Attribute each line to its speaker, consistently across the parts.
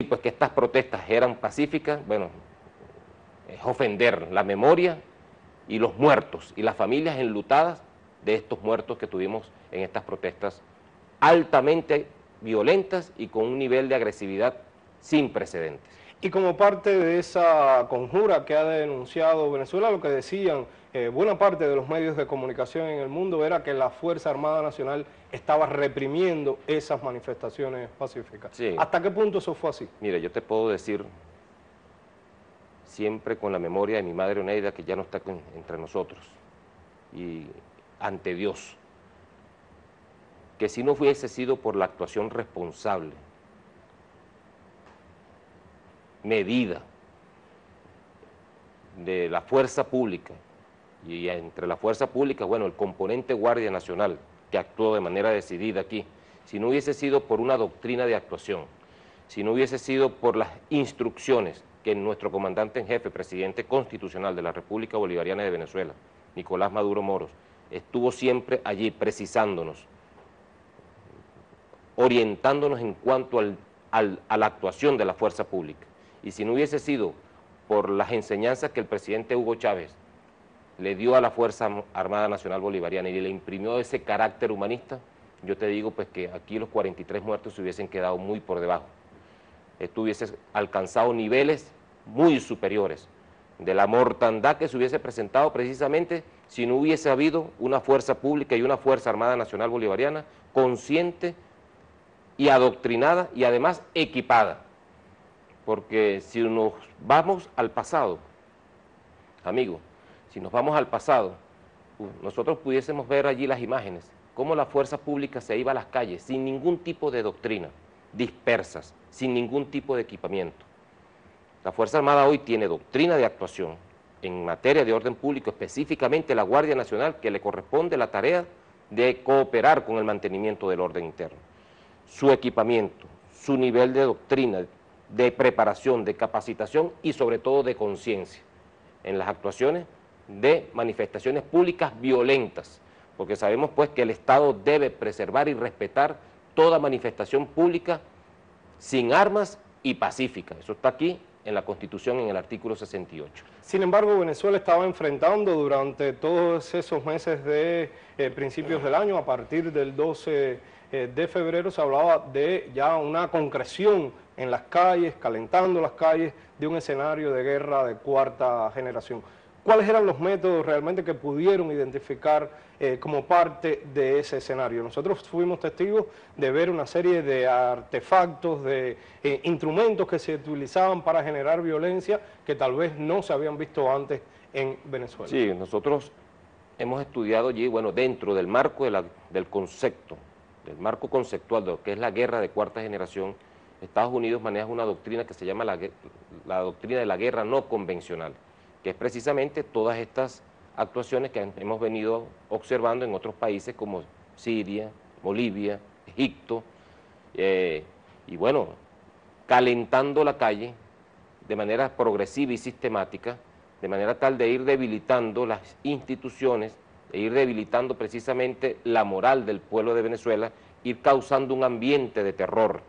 Speaker 1: decir pues que estas protestas eran pacíficas, bueno, es ofender la memoria y los muertos y las familias enlutadas de estos muertos que tuvimos en estas protestas altamente violentas y con un nivel de agresividad sin precedentes.
Speaker 2: Y como parte de esa conjura que ha denunciado Venezuela, lo que decían buena parte de los medios de comunicación en el mundo era que la Fuerza Armada Nacional estaba reprimiendo esas manifestaciones pacíficas.
Speaker 1: Sí.
Speaker 2: ¿Hasta qué punto eso fue así?
Speaker 1: Mire, yo te puedo decir, siempre con la memoria de mi madre Oneida, que ya no está entre nosotros, y ante Dios, que si no hubiese sido por la actuación responsable, medida de la fuerza pública, y entre la fuerza pública, bueno, el componente Guardia Nacional, que actuó de manera decidida aquí, si no hubiese sido por una doctrina de actuación, si no hubiese sido por las instrucciones que nuestro comandante en jefe, presidente constitucional de la República Bolivariana de Venezuela, Nicolás Maduro Moros, estuvo siempre allí precisándonos, orientándonos en cuanto a la actuación de la fuerza pública. Y si no hubiese sido por las enseñanzas que el presidente Hugo Chávez le dio a la Fuerza Armada Nacional Bolivariana y le imprimió ese carácter humanista, yo te digo pues que aquí los 43 muertos se hubiesen quedado muy por debajo. Esto hubiese alcanzado niveles muy superiores de la mortandad que se hubiese presentado precisamente si no hubiese habido una fuerza pública y una Fuerza Armada Nacional Bolivariana consciente y adoctrinada y además equipada. Porque si nos vamos al pasado, amigos, si nos vamos al pasado, nosotros pudiésemos ver allí las imágenes, cómo la fuerza pública se iba a las calles sin ningún tipo de doctrina, dispersas, sin ningún tipo de equipamiento. La Fuerza Armada hoy tiene doctrina de actuación en materia de orden público, específicamente la Guardia Nacional, que le corresponde la tarea de cooperar con el mantenimiento del orden interno. Su equipamiento, su nivel de doctrina, de preparación, de capacitación y sobre todo de conciencia en las actuaciones de manifestaciones públicas violentas, porque sabemos pues que el Estado debe preservar y respetar toda manifestación pública sin armas y pacífica. Eso está aquí en la Constitución, en el artículo 68.
Speaker 2: Sin embargo, Venezuela estaba enfrentando durante todos esos meses de principios del año, a partir del 12 de febrero, se hablaba de ya una concreción en las calles, calentando las calles, de un escenario de guerra de cuarta generación. ¿Cuáles eran los métodos realmente que pudieron identificar como parte de ese escenario? Nosotros fuimos testigos de ver una serie de artefactos, de instrumentos que se utilizaban para generar violencia que tal vez no se habían visto antes en Venezuela.
Speaker 1: Sí, nosotros hemos estudiado allí, bueno, dentro del marco del concepto, del marco conceptual de lo que es la guerra de cuarta generación, Estados Unidos maneja una doctrina que se llama la doctrina de la guerra no convencional, que es precisamente todas estas actuaciones que hemos venido observando en otros países como Siria, Bolivia, Egipto, y bueno, calentando la calle de manera progresiva y sistemática, de manera tal de ir debilitando las instituciones, de ir debilitando precisamente la moral del pueblo de Venezuela, ir causando un ambiente de terror,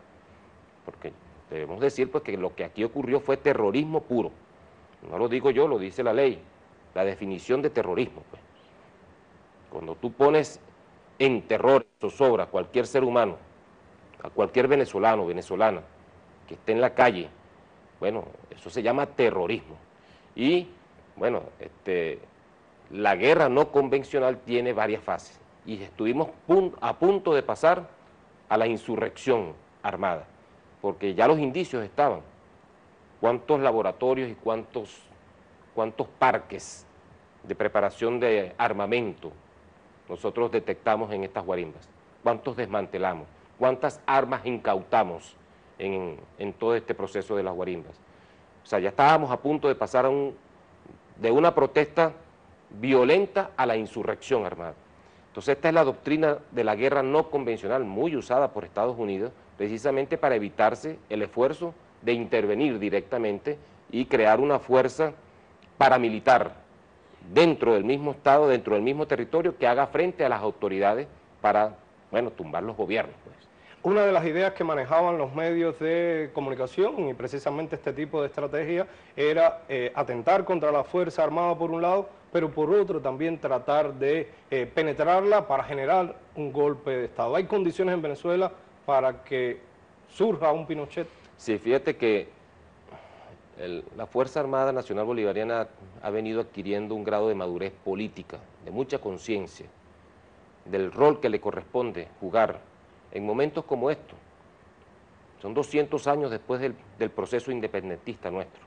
Speaker 1: porque debemos decir pues que lo que aquí ocurrió fue terrorismo puro. No lo digo yo, lo dice la ley, la definición de terrorismo. Pues. Cuando tú pones en terror, zozobra a cualquier ser humano, a cualquier venezolano o venezolana que esté en la calle, bueno, eso se llama terrorismo. Y, bueno, la guerra no convencional tiene varias fases y estuvimos a punto de pasar a la insurrección armada, porque ya los indicios estaban. ¿Cuántos laboratorios y cuántos parques de preparación de armamento nosotros detectamos en estas guarimbas? ¿Cuántos desmantelamos? ¿Cuántas armas incautamos en todo este proceso de las guarimbas? O sea, ya estábamos a punto de pasar de una protesta violenta a la insurrección armada. Entonces esta es la doctrina de la guerra no convencional, muy usada por Estados Unidos, precisamente para evitarse el esfuerzo de intervenir directamente y crear una fuerza paramilitar dentro del mismo Estado, dentro del mismo territorio, que haga frente a las autoridades para, bueno, tumbar los gobiernos, pues.
Speaker 2: Una de las ideas que manejaban los medios de comunicación y precisamente este tipo de estrategia era atentar contra la Fuerza Armada por un lado, pero por otro también tratar de penetrarla para generar un golpe de Estado. ¿Hay condiciones en Venezuela para que surja un Pinochet?
Speaker 1: Sí, fíjate que la Fuerza Armada Nacional Bolivariana ha venido adquiriendo un grado de madurez política, de mucha conciencia, del rol que le corresponde jugar en momentos como estos. Son 200 años después del proceso independentista nuestro,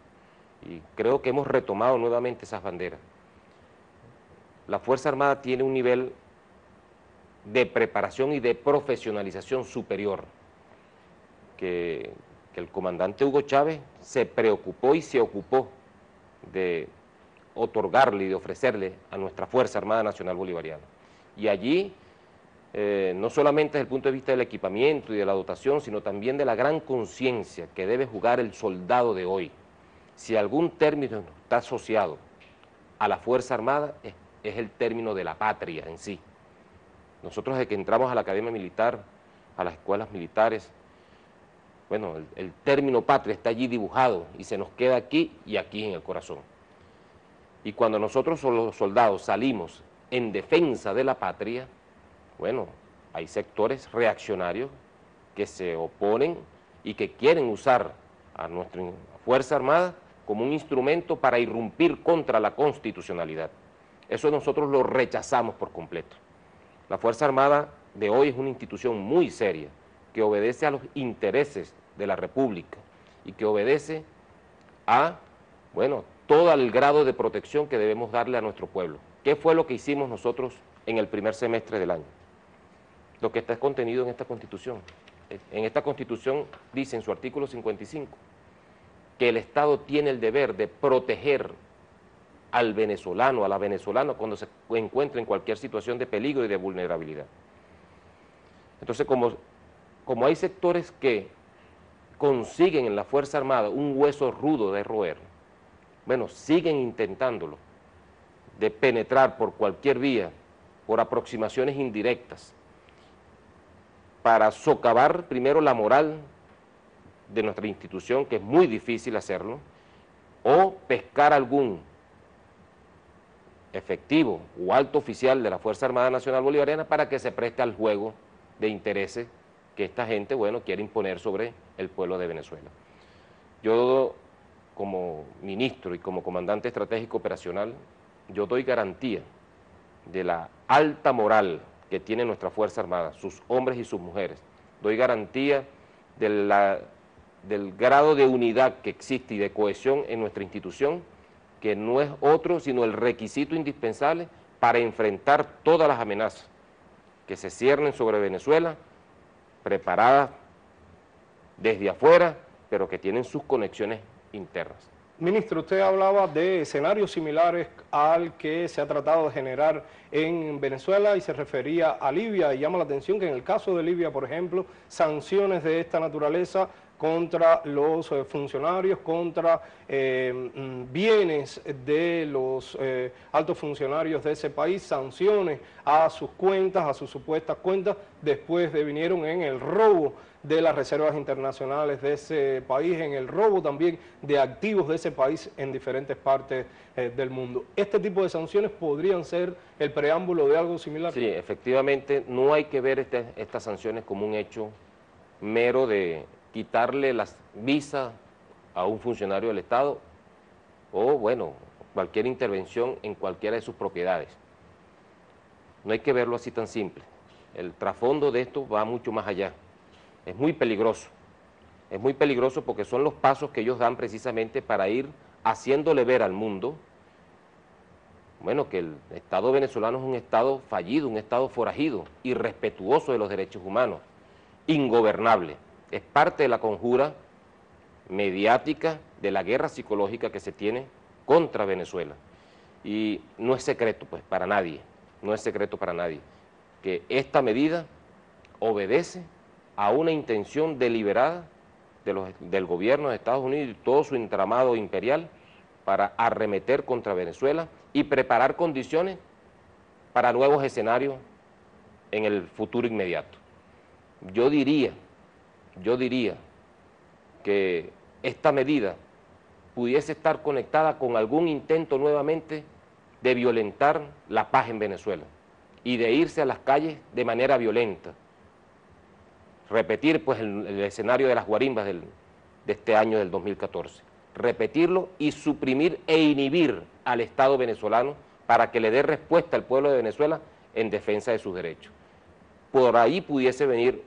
Speaker 1: y creo que hemos retomado nuevamente esas banderas. La Fuerza Armada tiene un nivel de preparación y de profesionalización superior, que el comandante Hugo Chávez se preocupó y se ocupó de otorgarle y de ofrecerle a nuestra Fuerza Armada Nacional Bolivariana. Y allí, no solamente desde el punto de vista del equipamiento y de la dotación, sino también de la gran conciencia que debe jugar el soldado de hoy. Si algún término está asociado a la Fuerza Armada, es el término de la patria en sí. Nosotros desde que entramos a la Academia Militar, a las escuelas militares, bueno, el término patria está allí dibujado y se nos queda aquí y aquí en el corazón. Y cuando nosotros los soldados salimos en defensa de la patria, bueno, hay sectores reaccionarios que se oponen y que quieren usar a nuestra Fuerza Armada como un instrumento para irrumpir contra la constitucionalidad. Eso nosotros lo rechazamos por completo. La Fuerza Armada de hoy es una institución muy seria, que obedece a los intereses de la República y que obedece a, bueno, todo el grado de protección que debemos darle a nuestro pueblo. ¿Qué fue lo que hicimos nosotros en el primer semestre del año? Lo que está contenido en esta Constitución. En esta Constitución dice en su artículo 55 que el Estado tiene el deber de proteger al venezolano, a la venezolana, cuando se encuentre en cualquier situación de peligro y de vulnerabilidad. Entonces, como hay sectores que consiguen en la Fuerza Armada un hueso rudo de roer, bueno, siguen intentándolo, de penetrar por cualquier vía, por aproximaciones indirectas, para socavar primero la moral de nuestra institución, que es muy difícil hacerlo, o pescar algún efectivo o alto oficial de la Fuerza Armada Nacional Bolivariana para que se preste al juego de intereses que esta gente, bueno, quiere imponer sobre el pueblo de Venezuela. Yo, como ministro y como comandante estratégico operacional, yo doy garantía de la alta moral que tiene nuestra Fuerza Armada, sus hombres y sus mujeres. Doy garantía del grado de unidad que existe y de cohesión en nuestra institución, que no es otro sino el requisito indispensable para enfrentar todas las amenazas que se ciernen sobre Venezuela, preparadas desde afuera, pero que tienen sus conexiones internas.
Speaker 2: Ministro, usted hablaba de escenarios similares al que se ha tratado de generar en Venezuela y se refería a Libia, y llama la atención que en el caso de Libia, por ejemplo, sanciones de esta naturaleza contra los funcionarios, contra bienes de los altos funcionarios de ese país, sanciones a sus cuentas, a sus supuestas cuentas, después de vinieron en el robo de las reservas internacionales de ese país, en el robo también de activos de ese país en diferentes partes del mundo. ¿Este tipo de sanciones podrían ser el preámbulo de algo similar?
Speaker 1: Sí, efectivamente, no hay que ver estas sanciones como un hecho mero de quitarle las visas a un funcionario del Estado o, bueno, cualquier intervención en cualquiera de sus propiedades. No hay que verlo así tan simple. El trasfondo de esto va mucho más allá. Es muy peligroso porque son los pasos que ellos dan precisamente para ir haciéndole ver al mundo, bueno, que el Estado venezolano es un Estado fallido, un Estado forajido, irrespetuoso de los derechos humanos, ingobernable. Es parte de la conjura mediática de la guerra psicológica que se tiene contra Venezuela. Y no es secreto, pues, para nadie, no es secreto para nadie, que esta medida obedece a una intención deliberada del gobierno de Estados Unidos y todo su entramado imperial para arremeter contra Venezuela y preparar condiciones para nuevos escenarios en el futuro inmediato. Yo diría yo diría que esta medida pudiese estar conectada con algún intento nuevamente de violentar la paz en Venezuela y de irse a las calles de manera violenta. Repetir pues el escenario de las guarimbas de este año del 2014. Repetirlo y suprimir e inhibir al Estado venezolano para que le dé respuesta al pueblo de Venezuela en defensa de sus derechos. Por ahí pudiese venir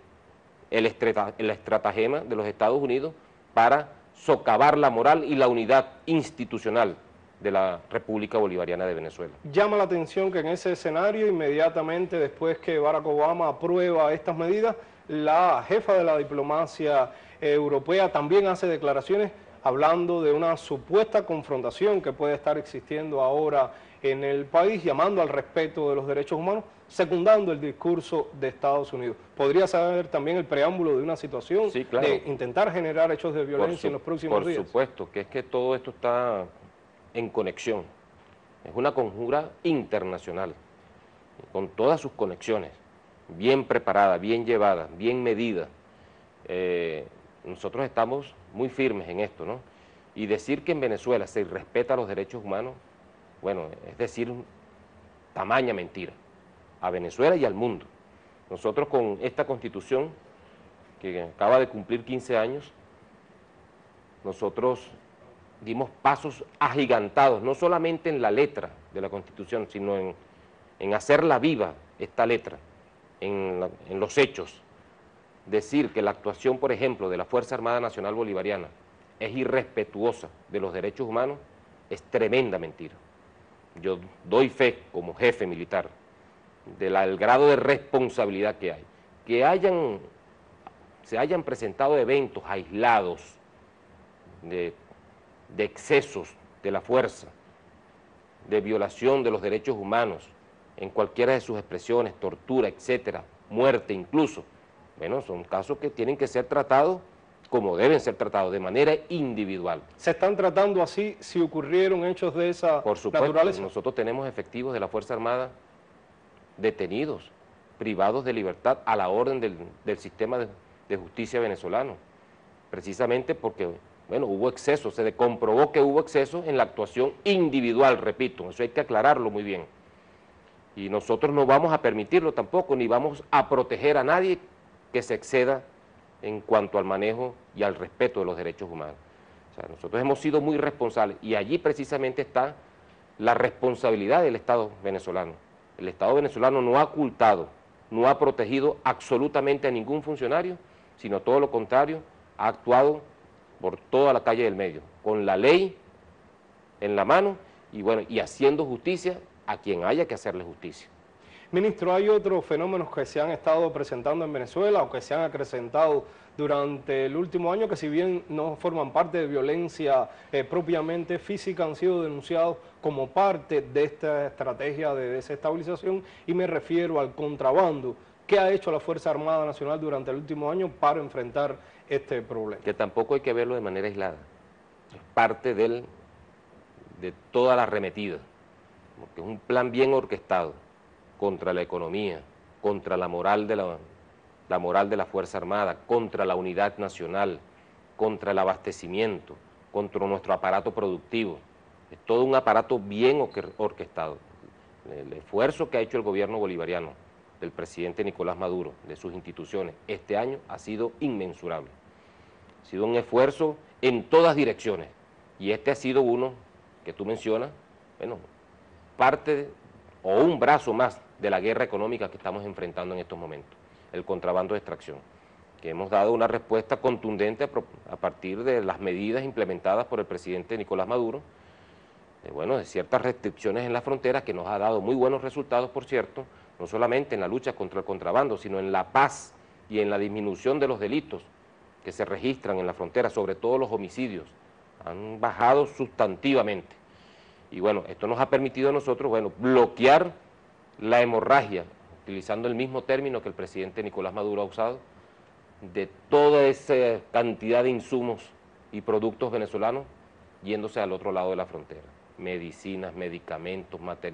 Speaker 1: el estratagema de los Estados Unidos para socavar la moral y la unidad institucional de la República Bolivariana de Venezuela.
Speaker 2: Llama la atención que en ese escenario, inmediatamente después que Barack Obama aprueba estas medidas, la jefa de la diplomacia europea también hace declaraciones hablando de una supuesta confrontación que puede estar existiendo ahora en el país, llamando al respeto de los derechos humanos, secundando el discurso de Estados Unidos. ¿Podría ser también el preámbulo de una situación
Speaker 1: sí, claro,
Speaker 2: de intentar generar hechos de violencia en los próximos días?
Speaker 1: Por supuesto, que es que todo esto está en conexión. Es una conjura internacional, con todas sus conexiones, bien preparada, bien llevada, bien medida. Nosotros estamos muy firmes en esto, ¿no? Y decir que en Venezuela se respeta los derechos humanos, bueno, es decir, tamaña mentira, a Venezuela y al mundo. Nosotros con esta Constitución, que acaba de cumplir 15 años, nosotros dimos pasos agigantados, no solamente en la letra de la Constitución, sino en hacerla viva, esta letra, en los hechos. Decir que la actuación, por ejemplo, de la Fuerza Armada Nacional Bolivariana es irrespetuosa de los derechos humanos es tremenda mentira. Yo doy fe, como jefe militar, del grado de responsabilidad que hay. Que se hayan presentado eventos aislados de excesos de la fuerza, de violación de los derechos humanos, en cualquiera de sus expresiones, tortura, etcétera, muerte incluso. Bueno, son casos que tienen que ser tratados como deben ser tratados, de manera individual.
Speaker 2: ¿Se están tratando así si ocurrieron hechos de esa
Speaker 1: Por supuesto,
Speaker 2: naturaleza?
Speaker 1: Nosotros tenemos efectivos de la Fuerza Armada detenidos, privados de libertad a la orden del sistema de justicia venezolano, precisamente porque, bueno, hubo exceso, se comprobó que hubo exceso en la actuación individual, repito, eso hay que aclararlo muy bien. Y nosotros no vamos a permitirlo tampoco, ni vamos a proteger a nadie que se exceda en cuanto al manejo y al respeto de los derechos humanos. O sea, nosotros hemos sido muy responsables y allí precisamente está la responsabilidad del Estado venezolano. El Estado venezolano no ha ocultado, no ha protegido absolutamente a ningún funcionario, sino todo lo contrario, ha actuado por toda la calle del medio, con la ley en la mano y bueno, y haciendo justicia a quien haya que hacerle justicia.
Speaker 2: Ministro, hay otros fenómenos que se han estado presentando en Venezuela o que se han acrecentado durante el último año que si bien no forman parte de violencia propiamente física, han sido denunciados como parte de esta estrategia de desestabilización y me refiero al contrabando. ¿Qué ha hecho la Fuerza Armada Nacional durante el último año para enfrentar este problema?
Speaker 1: Que tampoco hay que verlo de manera aislada, es parte de toda la arremetida, porque es un plan bien orquestado contra la economía, contra la moral de la Fuerza Armada, contra la unidad nacional, contra el abastecimiento, contra nuestro aparato productivo. Es todo un aparato bien orquestado. El esfuerzo que ha hecho el gobierno bolivariano, del presidente Nicolás Maduro, de sus instituciones, este año ha sido inmensurable. Ha sido un esfuerzo en todas direcciones y este ha sido uno que tú mencionas, bueno, parte o un brazo más de la guerra económica que estamos enfrentando en estos momentos, el contrabando de extracción, que hemos dado una respuesta contundente a partir de las medidas implementadas por el presidente Nicolás Maduro, de ciertas restricciones en la frontera que nos ha dado muy buenos resultados, por cierto, no solamente en la lucha contra el contrabando, sino en la paz y en la disminución de los delitos que se registran en la frontera, sobre todo los homicidios, han bajado sustantivamente. Y bueno, esto nos ha permitido a nosotros, bloquear la hemorragia, utilizando el mismo término que el presidente Nicolás Maduro ha usado, de toda esa cantidad de insumos y productos venezolanos yéndose al otro lado de la frontera, medicinas, medicamentos, materiales.